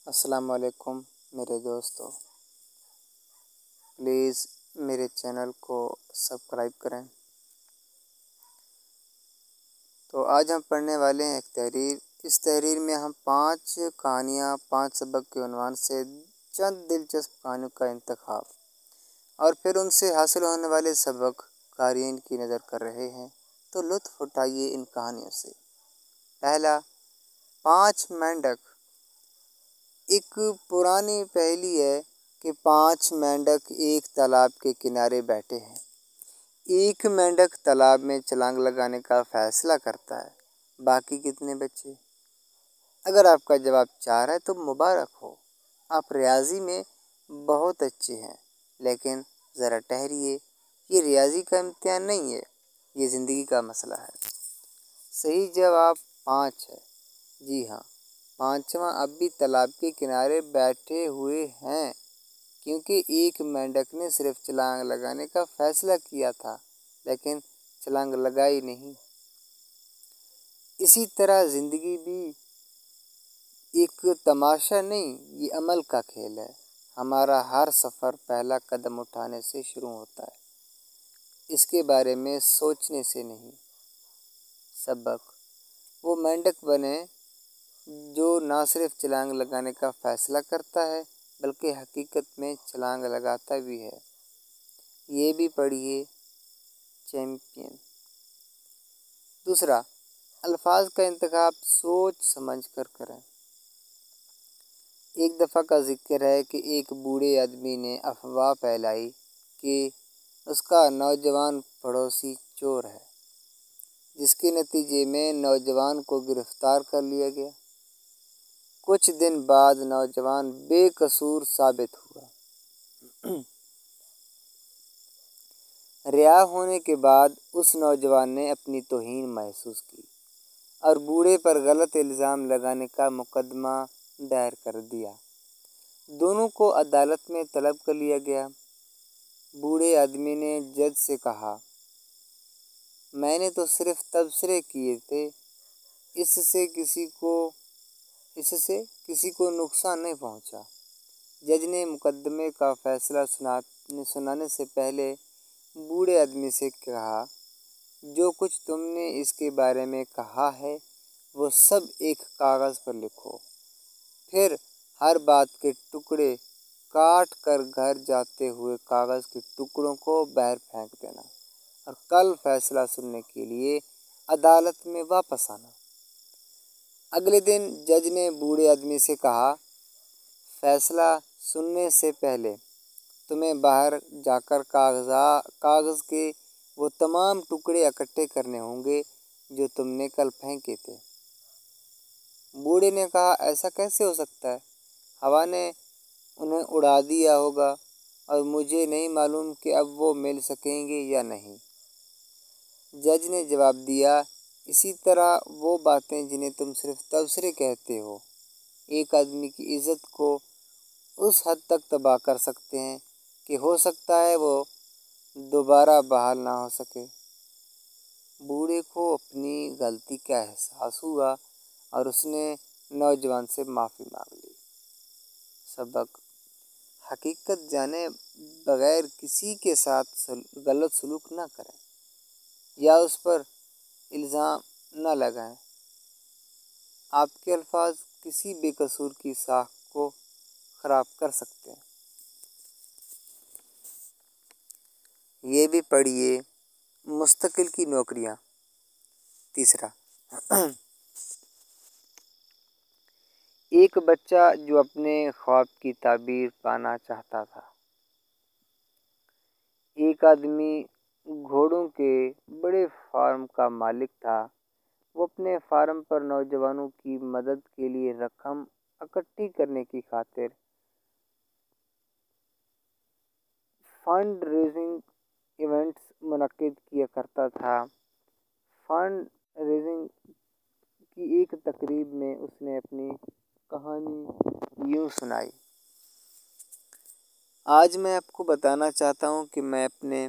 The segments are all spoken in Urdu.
السلام علیکم میرے دوستو، پلیز میرے چینل کو سبسکرائب کریں۔ تو آج ہم پڑھنے والے ہیں ایک تحریر۔ اس تحریر میں ہم 5 کہانیاں 5 سبق کے عنوان سے چند دلچسپ کہانیوں کا انتخاب اور پھر ان سے حاصل ہونے والے سبق قارئین کی نظر کر رہے ہیں۔ تو لطف اٹھائیے ان کہانیوں سے۔ پہلا، 5 مینڈک۔ ایک پرانی پہیلی ہے کہ 5 مینڈک ایک تالاب کے کنارے بیٹھے ہیں۔ ایک مینڈک تالاب میں چھلانگ لگانے کا فیصلہ کرتا ہے، باقی کتنے بچے؟ اگر آپ کا جواب 4 ہے تو مبارک ہو، آپ ریاضی میں بہت اچھے ہیں۔ لیکن ذرا ٹھہریے، یہ ریاضی کا امتحان نہیں ہے، یہ زندگی کا مسئلہ ہے۔ صحیح جواب 5 ہے۔ جی ہاں، 5واں اب بھی تالاب کے کنارے بیٹھے ہوئے ہیں، کیونکہ ایک مینڈک نے صرف چھلانگ لگانے کا فیصلہ کیا تھا لیکن چھلانگ لگائی نہیں۔ اسی طرح زندگی بھی ایک تماشا نہیں، یہ عمل کا کھیل ہے۔ ہمارا ہر سفر پہلا قدم اٹھانے سے شروع ہوتا ہے، اس کے بارے میں سوچنے سے نہیں۔ سبق: وہ مینڈک بنے جو نہ صرف چھلانگ لگانے کا فیصلہ کرتا ہے بلکہ حقیقت میں چھلانگ لگاتا بھی ہے۔ یہ بھی پڑھیے چیمپئن۔ دوسرا، الفاظ کا انتخاب سوچ سمجھ کر کریں۔ ایک دفعہ کا ذکر ہے کہ ایک بوڑھے آدمی نے افواہ پھیلائی کہ اس کا نوجوان پڑوسی چور ہے، جس کے نتیجے میں نوجوان کو گرفتار کر لیا گیا۔ کچھ دن بعد نوجوان بے قصور ثابت ہوا۔ رہا ہونے کے بعد اس نوجوان نے اپنی توہین محسوس کی اور بوڑھے پر غلط الزام لگانے کا مقدمہ دائر کر دیا۔ دونوں کو عدالت میں طلب کر لیا گیا۔ بوڑھے آدمی نے جج سے کہا، میں نے تو صرف تبصرے کیے تھے، اس سے کسی کو نقصان نہیں پہنچا۔ جج نے مقدمے کا فیصلہ سنانے سے پہلے بوڑھے آدمی سے کہا، جو کچھ تم نے اس کے بارے میں کہا ہے وہ سب ایک کاغذ پر لکھو، پھر ہر بات کے ٹکڑے کاٹ کر گھر جاتے ہوئے کاغذ کے ٹکڑوں کو باہر پھینک دینا اور کل فیصلہ سننے کے لیے عدالت میں واپس آنا۔ اگلے دن جج نے بوڑھے آدمی سے کہا، فیصلہ سننے سے پہلے تمہیں باہر جا کر کاغذ کے وہ تمام ٹکڑے اکٹھے کرنے ہوں گے جو تم نے کل پھینکے تھے۔ بوڑھے نے کہا، ایسا کیسے ہو سکتا ہے؟ ہوا نے انہیں اڑا دیا ہوگا اور مجھے نہیں معلوم کہ اب وہ مل سکیں گے یا نہیں۔ جج نے جواب دیا، اسی طرح وہ باتیں جنہیں تم صرف تبصرے کہتے ہو، ایک آدمی کی عزت کو اس حد تک تباہ کر سکتے ہیں کہ ہو سکتا ہے وہ دوبارہ بحال نہ ہو سکے۔ بوڑھے کو اپنی غلطی کا احساس ہوا اور اس نے نوجوان سے معافی مانگ لی۔ سبق: حقیقت جانے بغیر کسی کے ساتھ غلط سلوک نہ کریں یا اس پر الزام نہ لگائیں۔ آپ کے الفاظ کسی بے قصور کی ساکھ کو خراب کر سکتے ہیں۔ یہ بھی پڑھیے مستقل کی نوکریاں۔ تیسرا، ایک بچہ جو اپنے خواب کی تعبیر پانا چاہتا تھا۔ ایک آدمی گھوڑوں کے بڑے فارم کا مالک تھا۔ وہ اپنے فارم پر نوجوانوں کی مدد کے لیے رقم اکٹھی کرنے کی خاطر فنڈ ریزنگ ایونٹس منعقد کیا کرتا تھا۔ فنڈ ریزنگ کی ایک تقریب میں اس نے اپنی کہانی یوں سنائی، آج میں آپ کو بتانا چاہتا ہوں کہ میں اپنے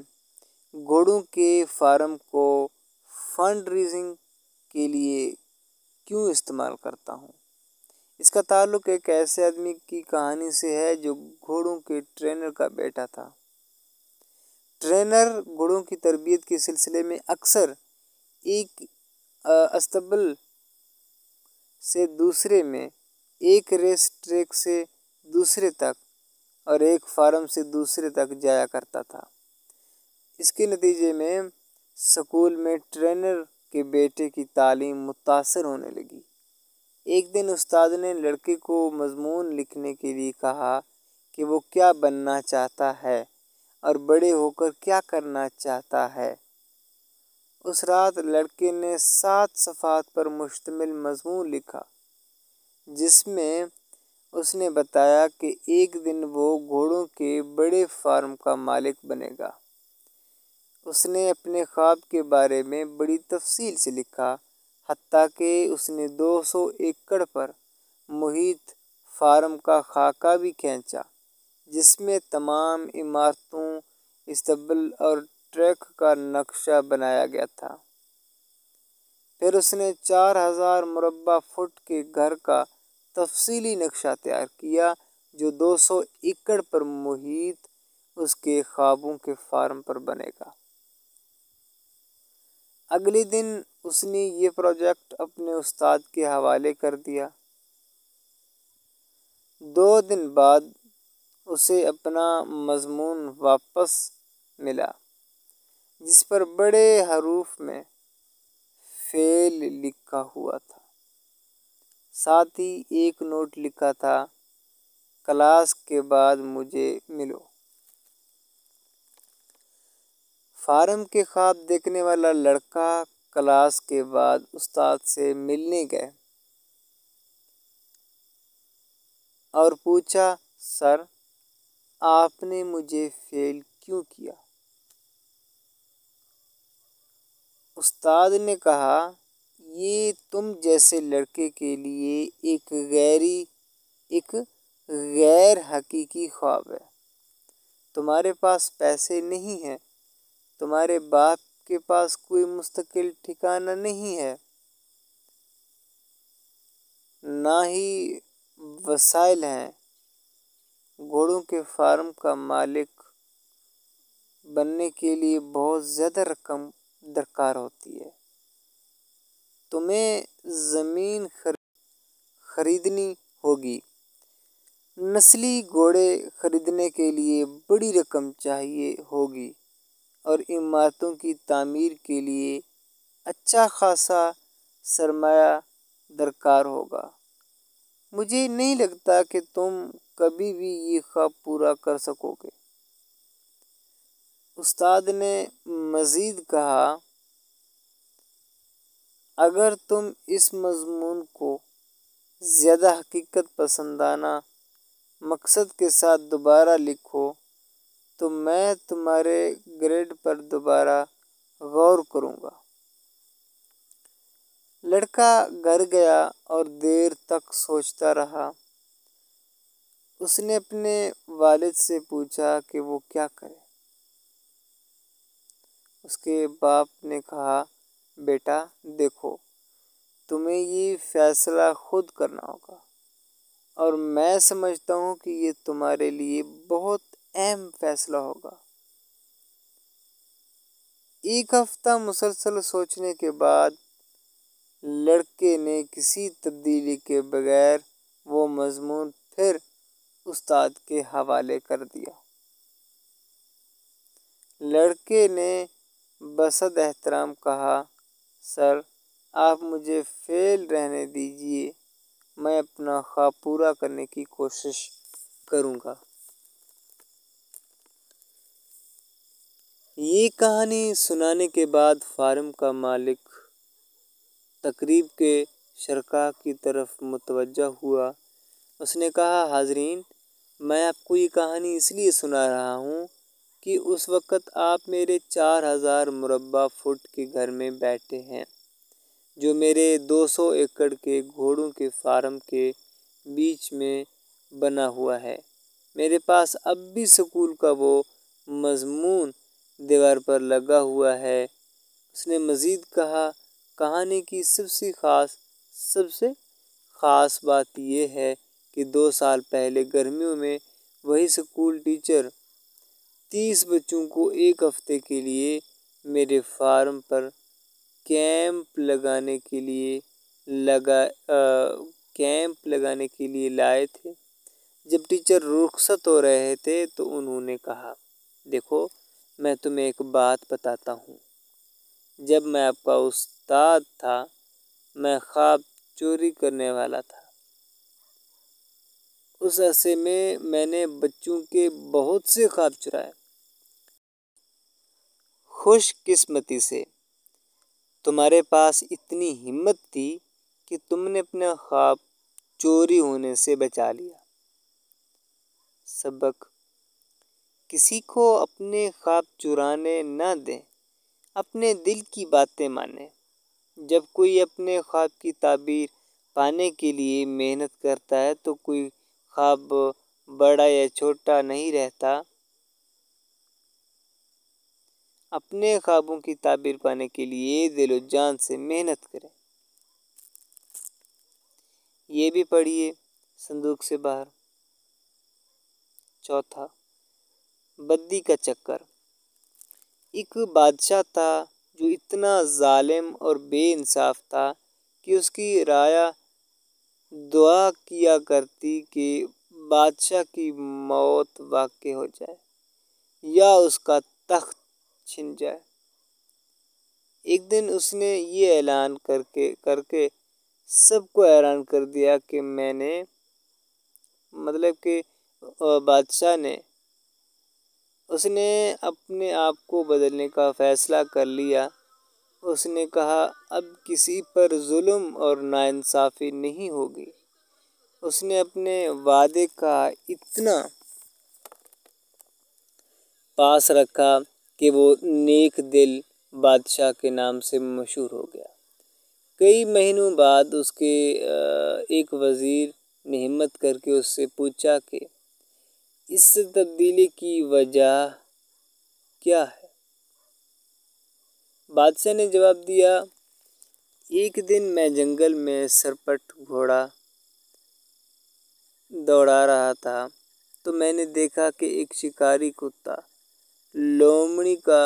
گھوڑوں کے فارم کو فنڈ ریزنگ کے لیے کیوں استعمال کرتا ہوں۔ اس کا تعلق ایک ایسے آدمی کی کہانی سے ہے جو گھوڑوں کے ٹرینر کا بیٹا تھا۔ ٹرینر گھوڑوں کی تربیت کے سلسلے میں اکثر ایک استبل سے دوسرے میں، ایک ریس ٹریک سے دوسرے تک اور ایک فارم سے دوسرے تک جایا کرتا تھا۔ اس کے نتیجے میں اسکول میں ٹرینر کے بیٹے کی تعلیم متاثر ہونے لگی۔ ایک دن استاد نے لڑکے کو مضمون لکھنے کے لیے کہا کہ وہ کیا بننا چاہتا ہے اور بڑے ہو کر کیا کرنا چاہتا ہے۔ اس رات لڑکے نے 7 صفحات پر مشتمل مضمون لکھا، جس میں اس نے بتایا کہ ایک دن وہ گھوڑوں کے بڑے فارم کا مالک بنے گا۔ اس نے اپنے خواب کے بارے میں بڑی تفصیل سے لکھا، حتیٰ کہ اس نے 200 ایکڑ پر محیط فارم کا خاکہ بھی کھینچا، جس میں تمام عمارتوں، استبل اور ٹریک کا نقشہ بنایا گیا تھا۔ پھر اس نے 4000 مربع فٹ کے گھر کا تفصیلی نقشہ تیار کیا جو 200 ایکڑ پر محیط اس کے خوابوں کے فارم پر بنے گا۔ اگلے دن اس نے یہ پروجیکٹ اپنے استاد کے حوالے کر دیا۔ 2 دن بعد اسے اپنا مضمون واپس ملا، جس پر بڑے حروف میں فیل لکھا ہوا تھا۔ ساتھ ہی ایک نوٹ لکھا تھا، کلاس کے بعد مجھے ملو۔ فارم کے خواب دیکھنے والا لڑکا کلاس کے بعد استاد سے ملنے گئے اور پوچھا، سر، آپ نے مجھے فیل کیوں کیا؟ استاد نے کہا، یہ تم جیسے لڑکے کے لیے ایک غیر حقیقی خواب ہے۔ تمہارے پاس پیسے نہیں ہیں، تمہارے باپ کے پاس کوئی مستقل ٹھکانہ نہیں ہے، نہ ہی وسائل ہیں۔ گھوڑوں کے فارم کا مالک بننے کے لیے بہت زیادہ رقم درکار ہوتی ہے۔ تمہیں زمین خریدنی ہوگی، نسلی گھوڑے خریدنے کے لیے بڑی رقم چاہیے ہوگی اور عمارتوں کی تعمیر کے لیے اچھا خاصا سرمایہ درکار ہوگا۔ مجھے نہیں لگتا کہ تم کبھی بھی یہ خواب پورا کر سکو گے۔ استاد نے مزید کہا، اگر تم اس مضمون کو زیادہ حقیقت پسندانہ مقصد کے ساتھ دوبارہ لکھو تو میں تمہارے گریڈ پر دوبارہ غور کروں گا۔ لڑکا گھر گیا اور دیر تک سوچتا رہا۔ اس نے اپنے والد سے پوچھا کہ وہ کیا کرے۔ اس کے باپ نے کہا، بیٹا دیکھو، تمہیں یہ فیصلہ خود کرنا ہوگا اور میں سمجھتا ہوں کہ یہ تمہارے لیے بہت اہم فیصلہ ہوگا۔ 1 ہفتہ مسلسل سوچنے کے بعد لڑکے نے کسی تبدیلی کے بغیر وہ مضمون پھر استاد کے حوالے کر دیا۔ لڑکے نے بصد احترام کہا، سر، آپ مجھے فیل رہنے دیجیے، میں اپنا خواب پورا کرنے کی کوشش کروں گا۔ یہ کہانی سنانے کے بعد فارم کا مالک تقریب کے شرکاء کی طرف متوجہ ہوا۔ اس نے کہا، حاضرین، میں آپ کو یہ کہانی اس لیے سنا رہا ہوں کہ اس وقت آپ میرے 4000 مربع فٹ کے گھر میں بیٹھے ہیں، جو میرے 200 ایکڑ کے گھوڑوں کے فارم کے بیچ میں بنا ہوا ہے۔ میرے پاس اب بھی اسکول کا وہ مضمون دیوار پر لگا ہوا ہے۔ اس نے مزید کہا، کہانی کی سب سے خاص بات یہ ہے کہ 2 سال پہلے گرمیوں میں وہی اسکول ٹیچر 30 بچوں کو ایک ہفتے کے لیے میرے فارم پر کیمپ لگانے کے لیے لائے تھے۔ جب ٹیچر رخصت ہو رہے تھے تو انہوں نے کہا، دیکھو میں تمہیں ایک بات بتاتا ہوں، جب میں آپ کا استاد تھا میں خواب چوری کرنے والا تھا۔ اس عرصے میں نے بچوں کے بہت سے خواب چرائے۔ خوش قسمتی سے تمہارے پاس اتنی ہمت تھی کہ تم نے اپنا خواب چوری ہونے سے بچا لیا۔ سبق: کسی کو اپنے خواب چرانے نہ دیں، اپنے دل کی باتیں مانیں۔ جب کوئی اپنے خواب کی تعبیر پانے کے لیے محنت کرتا ہے تو کوئی خواب بڑا یا چھوٹا نہیں رہتا۔ اپنے خوابوں کی تعبیر پانے کے لیے دل و جان سے محنت کریں۔ یہ بھی پڑھیے صندوق سے باہر۔ چوتھا، بدی کا چکر۔ ایک بادشاہ تھا جو اتنا ظالم اور بے انصاف تھا کہ اس کی رعایا دعا کیا کرتی کہ بادشاہ کی موت واقع ہو جائے یا اس کا تخت چھن جائے۔ ایک دن اس نے یہ اعلان کر کے سب کو حیران کر دیا کہ بادشاہ نے اس نے اپنے آپ کو بدلنے کا فیصلہ کر لیا۔ اس نے کہا، اب کسی پر ظلم اور ناانصافی نہیں ہوگی۔ اس نے اپنے وعدے کا اتنا پاس رکھا کہ وہ نیک دل بادشاہ کے نام سے مشہور ہو گیا۔ کئی مہینوں بعد اس کے ایک وزیر نے ہمت کر کے اس سے پوچھا کہ اس تبدیلی کی وجہ کیا ہے؟ بادشاہ نے جواب دیا، ایک دن میں جنگل میں سرپٹ گھوڑا دوڑا رہا تھا تو میں نے دیکھا کہ ایک شکاری کتا لومڑی کا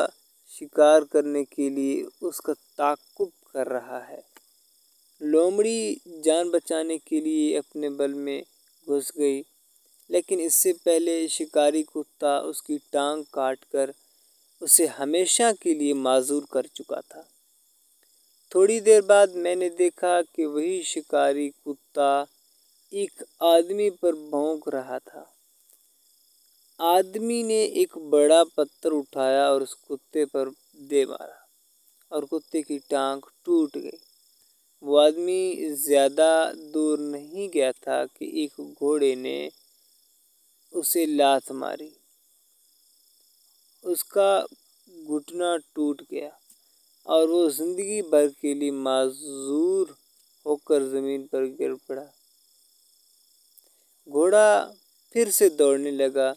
شکار کرنے کے لیے اس کا تعاقب کر رہا ہے۔ لومڑی جان بچانے کے لیے اپنے بل میں گھس گئی، لیکن اس سے پہلے شکاری کتا اس کی ٹانگ کاٹ کر اسے ہمیشہ کے لیے معذور کر چکا تھا۔ تھوڑی دیر بعد میں نے دیکھا کہ وہی شکاری کتا ایک آدمی پر بھونک رہا تھا۔ آدمی نے ایک بڑا پتھر اٹھایا اور اس کتے پر دے مارا اور کتے کی ٹانگ ٹوٹ گئی۔ وہ آدمی زیادہ دور نہیں گیا تھا کہ ایک گھوڑے نے اسے لات ماری، اس کا گھٹنا ٹوٹ گیا اور وہ زندگی بھر کے لیے معذور ہو کر زمین پر گر پڑا۔ گھوڑا پھر سے دوڑنے لگا،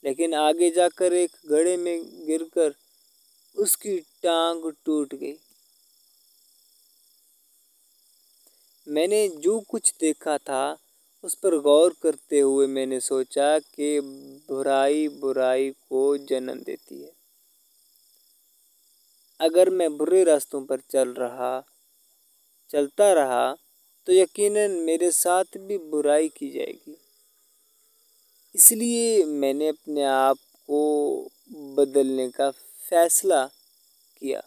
لیکن آگے جا کر ایک گڑھے میں گر کر اس کی ٹانگ ٹوٹ گئی۔ میں نے جو کچھ دیکھا تھا اس پر غور کرتے ہوئے میں نے سوچا کہ برائی برائی کو جنم دیتی ہے۔ اگر میں برے راستوں پر چلتا رہا تو یقیناً میرے ساتھ بھی برائی کی جائے گی۔ اس لیے میں نے اپنے آپ کو بدلنے کا فیصلہ کیا۔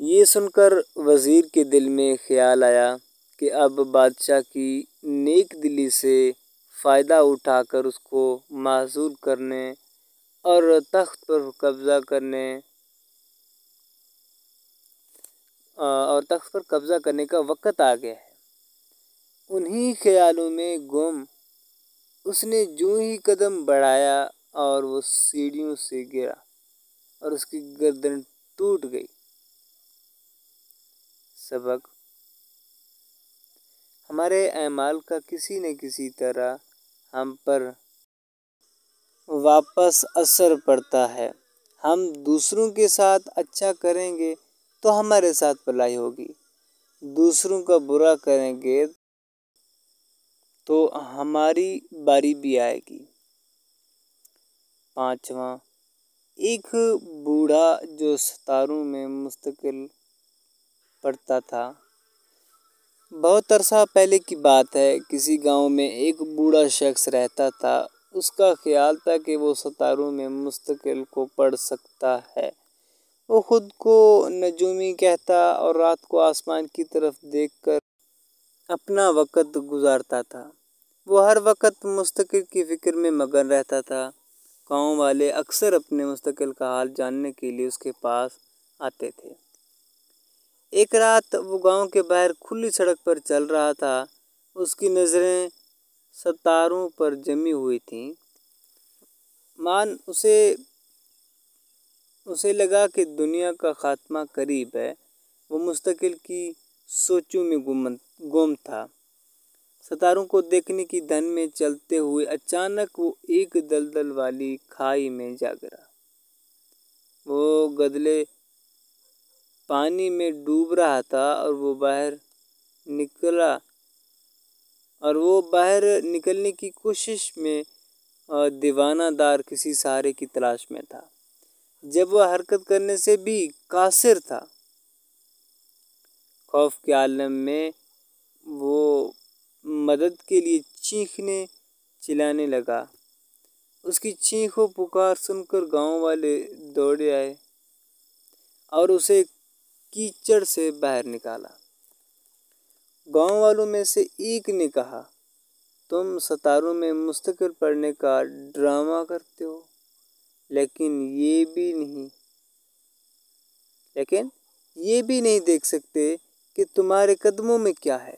یہ سن کر وزیر کے دل میں خیال آیا کہ اب بادشاہ کی نیک دلی سے فائدہ اٹھا کر اس کو معزول کرنے اور تخت پر قبضہ کرنے کا وقت آ گیا ہے۔ انہی خیالوں میں گم اس نے جو ہی قدم بڑھایا اور وہ سیڑھیوں سے گرا اور اس کی گردن ٹوٹ گئی۔ سبق: ہمارے اعمال کا کسی نہ کسی طرح ہم پر واپس اثر پڑتا ہے۔ ہم دوسروں کے ساتھ اچھا کریں گے تو ہمارے ساتھ بھلائی ہوگی، دوسروں کا برا کریں گے تو ہماری باری بھی آئے گی۔ پانچواں، ایک بوڑھا جو ستاروں میں مستقل پڑھتا تھا۔ بہت عرصہ پہلے کی بات ہے، کسی گاؤں میں ایک بوڑھا شخص رہتا تھا۔ اس کا خیال تھا کہ وہ ستاروں میں مستقل کو پڑھ سکتا ہے۔ وہ خود کو نجومی کہتا اور رات کو آسمان کی طرف دیکھ کر اپنا وقت گزارتا تھا۔ وہ ہر وقت مستقل کی فکر میں مگن رہتا تھا۔ گاؤں والے اکثر اپنے مستقل کا حال جاننے کے لیے اس کے پاس آتے تھے۔ ایک رات وہ گاؤں کے باہر کھلی سڑک پر چل رہا تھا۔ اس کی نظریں ستاروں پر جمی ہوئی تھیں۔ اسے لگا کہ دنیا کا خاتمہ قریب ہے۔ وہ مستقل کی سوچوں میں گم تھا۔ ستاروں کو دیکھنے کی دھن میں چلتے ہوئے اچانک وہ ایک دلدل والی کھائی میں جا گرا۔ وہ گدلے پانی میں ڈوب رہا تھا اور وہ باہر نکلنے کی کوشش میں دیوانہ دار کسی سہارے کی تلاش میں تھا۔ جب وہ حرکت کرنے سے بھی قاصر تھا۔ خوف کے عالم میں وہ مدد کے لیے چیخنے چلانے لگا۔ اس کی چیخ و پکار سن کر گاؤں والے دوڑے آئے اور اسے کیچڑ سے باہر نکالا۔ گاؤں والوں میں سے ایک نے کہا، تم ستاروں میں مستقل پڑھنے کا ڈرامہ کرتے ہو، لیکن یہ بھی نہیں دیکھ سکتے کہ تمہارے قدموں میں کیا ہے۔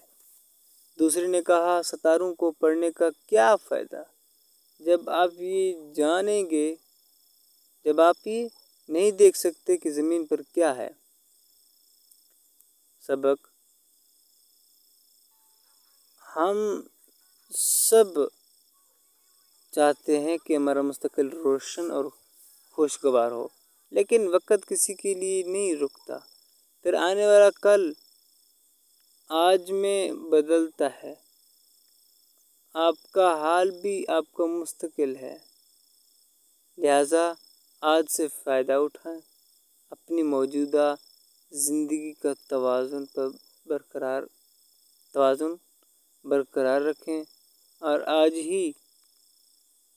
دوسرے نے کہا، ستاروں کو پڑھنے کا کیا فائدہ جب آپ یہ نہیں دیکھ سکتے کہ زمین پر کیا ہے۔ سبق: ہم سب چاہتے ہیں کہ ہمارا مستقبل روشن اور خوشگوار ہو، لیکن وقت کسی کے لیے نہیں رکتا۔ پھر آنے والا کل آج میں بدلتا ہے۔ آپ کا حال بھی آپ کا مستقبل ہے، لہذا آج سے فائدہ اٹھائیں، اپنی موجودہ زندگی کا توازن برقرار رکھیں اور آج ہی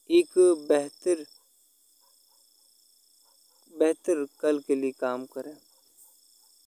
ایک بہتر کل کے لیے کام کریں۔